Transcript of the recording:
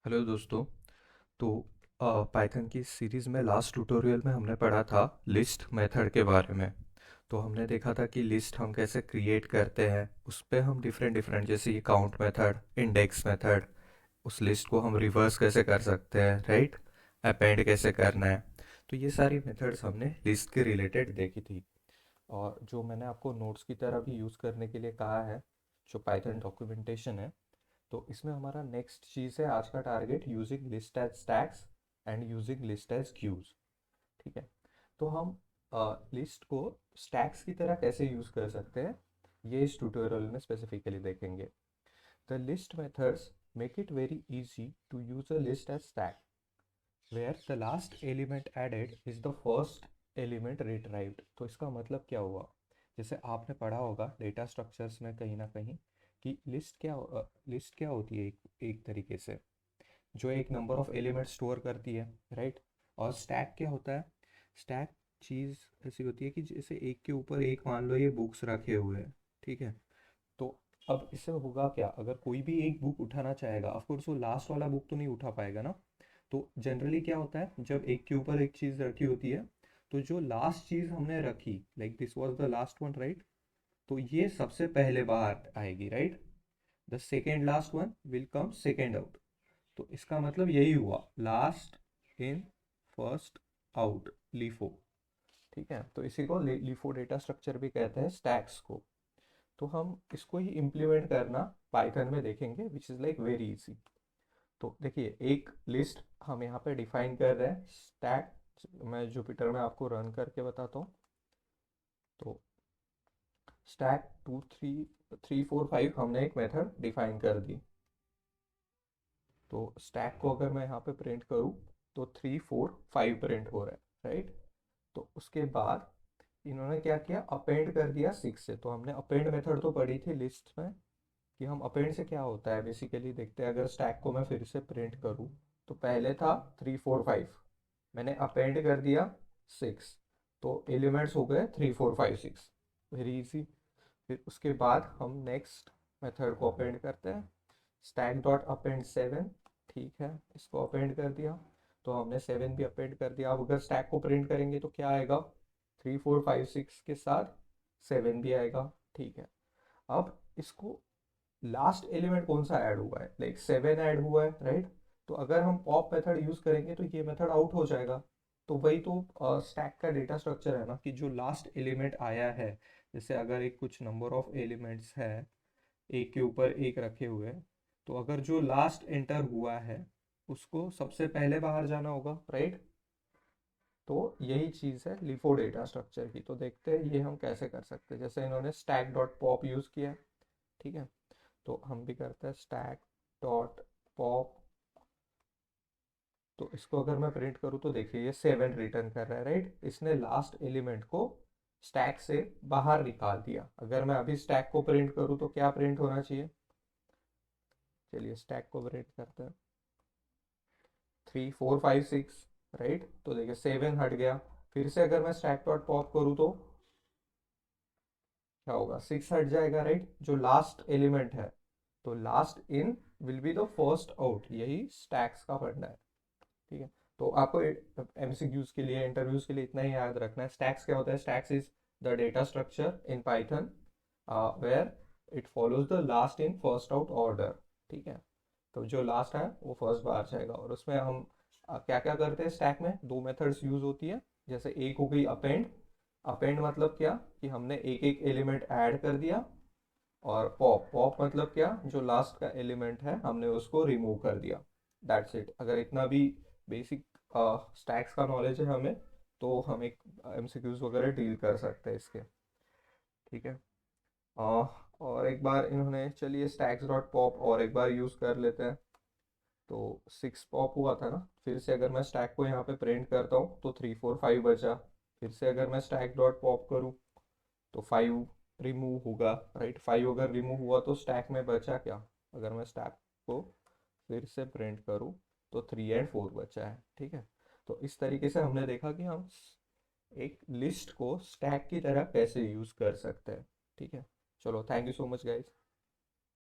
Hello दोस्तों। तो Python की सीरीज़ में लास्ट ट्यूटोरियल में हमने पढ़ा था लिस्ट मेथड के बारे में। तो हमने देखा था कि लिस्ट हम कैसे क्रिएट करते हैं, उस पे हम डिफरेंट डिफरेंट जैसे कि काउंट मेथड, इंडेक्स मेथड, उस लिस्ट को हम रिवर्स कैसे कर सकते हैं, राइट, अपेंड कैसे करना है। तो ये सारी मेथड्स हमने लिस्ट के रिलेटेड देखी थी। और जो मैंने आपको नोट्स की तरह भी यूज़ करने के लिए कहा है, जो पाइथन डॉक्यूमेंटेशन है, तो इसमें हमारा नेक्स्ट चीज़ है आज का target, using list as stacks and using list as queues. ठीक है। तो हम लिस्ट को स्टैक्स की तरह कैसे यूज़ कर सकते हैं, ये इस ट्यूटोरियल में स्पेसिफिकली देखेंगे। The list methods make it very easy to use a list as stack where the last element added is the first element retrieved. तो इसका मतलब क्या हुआ, जैसे आपने पढ़ा होगा डेटा स्ट्रक्चर्स में कहीं ना कहीं कि लिस्ट क्या होती है, एक तरीके से जो एक नंबर ऑफ एलिमेंट स्टोर करती है, राइट। और स्टैक क्या होता है, स्टैक चीज़ ऐसी होती है कि जैसे एक के ऊपर एक मान लो ये बुक्स रखे हुए हैं, ठीक है। तो अब इससे होगा क्या, अगर कोई भी एक बुक उठाना चाहेगा, ऑफ कोर्स वो लास्ट वाला बुक तो नहीं उठा पाएगा ना। तो जनरली क्या होता है, जब एक के ऊपर एक चीज़ रखी होती है, तो जो लास्ट चीज़ हमने रखी, like this was the last one, right, तो ये सबसे पहले बाहर आएगी, right. The second last one will come second out. तो इसका मतलब यही हुआ, last in first out, LIFO. ठीक है, तो इसी को लीफो डेटा स्ट्रक्चर भी कहते हैं, स्टैक्स को। तो हम इसको ही इम्प्लीमेंट करना पाइथन में देखेंगे, which is like very easy. तो देखिए, एक लिस्ट हम यहाँ पे डिफाइन कर रहे हैं, स्टैक। मैं जुपिटर में आपको रन करके बताता हूँ। तो स्टैक 2 3 4 5 हमने एक मेथड डिफाइन कर दी। तो स्टैक को अगर मैं यहाँ पे प्रिंट करूँ तो 3 4 5 प्रिंट हो रहा है, राइट। तो उसके बाद इन्होंने क्या किया, अपेंड कर दिया 6 से। तो हमने अपेंड मेथड तो पढ़ी थी लिस्ट में, कि हम अपेंड से क्या होता है बेसिकली देखते हैं। अगर स्टैक को मैं फिर से प्रिंट करूँ, तो पहले था 3 4 5, मैंने अपेंड कर दिया 6, तो एलिमेंट्स हो गए 3 4 5 6, वेरी इजी। फिर उसके बाद हम नेक्स्ट मेथड को अपेंड करते हैं, स्टैक डॉट अपेंड 7। ठीक है, इसको अपेंड कर दिया, तो हमने 7 भी अपेंड कर दिया। अब अगर स्टैक को प्रिंट करेंगे तो क्या आएगा, 3 4 5 6 के साथ 7 भी आएगा। ठीक है। अब इसको लास्ट एलिमेंट कौन सा ऐड हुआ है, लाइक 7 ऐड हुआ है, राइट। तो अगर हम पॉप मेथड यूज करेंगे तो ये मेथड आउट हो जाएगा। तो वही तो स्टैक का डेटा स्ट्रक्चर है ना, कि जो लास्ट एलिमेंट आया है, जैसे अगर एक कुछ नंबर ऑफ एलिमेंट्स है, एक के ऊपर एक रखे हुए हैं, तो अगर जो लास्ट एंटर हुआ है उसको सबसे पहले बाहर जाना होगा, राइट। तो यही चीज़ है लिफो डेटा स्ट्रक्चर की। तो देखते हैं ये हम कैसे कर सकते हैं, जैसे इन्होंने स्टैक डॉट पॉप यूज़ किया है, ठीक है। तो हम भी करते हैं स्टैक डॉट पॉप। तो इसको अगर मैं प्रिंट करूँ तो देखिए ये 7 रिटर्न कर रहा है, राइट। इसने लास्ट एलिमेंट को स्टैक से बाहर निकाल दिया। अगर मैं अभी स्टैक को प्रिंट करूँ तो क्या प्रिंट होना चाहिए, चलिए स्टैक को प्रिंट करते हैं, 3 4 5 6, राइट। तो देखिए 7 हट गया। फिर से अगर मैं स्टैक डॉट पॉप करूँ तो क्या होगा, 6 हट जाएगा, राइट, जो लास्ट एलिमेंट है। तो last in will be the first out, यही स्टैक्स का फंडा है। ठीक है। तो आपको एमसीक्यूज के लिए, इंटरव्यूज के लिए इतना ही याद रखना है, स्टैक्स क्या होता है। Stacks is the data structure in Python where it follows the last in first out order. ठीक है। तो जो लास्ट है वो फर्स्ट बार जाएगा। और उसमें हम क्या क्या करते हैं, स्टैक में दो मेथड्स यूज होती है। जैसे एक हो गई अपेंड। अपेंड मतलब क्या, कि हमने एक एक एलिमेंट ऐड कर दिया। और पॉप, पॉप मतलब क्या, जो लास्ट का एलिमेंट है हमने उसको रिमूव कर दिया। That's it. अगर इतना भी बेसिक स्टैक्स का नॉलेज है हमें, तो हम एक एमसीक्यूज वगैरह डील कर सकते हैं इसके। ठीक है। और एक बार इन्होंने, चलिए स्टैक्स डॉट पॉप और एक बार यूज़ कर लेते हैं। तो 6 पॉप हुआ था ना, फिर से अगर मैं स्टैक को यहाँ पे प्रिंट करता हूँ तो 3 4 5 बचा। फिर से अगर मैं स्टैक डॉट पॉप करूँ तो 5 रिमूव होगा, राइट। 5 अगर रिमूव हुआ तो स्टैक में बचा क्या, अगर मैं स्टैक को फिर से प्रिंट करूँ तो 3 और 4 बचा है। ठीक है। तो इस तरीके से हमने देखा कि हम एक लिस्ट को स्टैक की तरह कैसे यूज़ कर सकते हैं। ठीक है। चलो, thank you so much guys.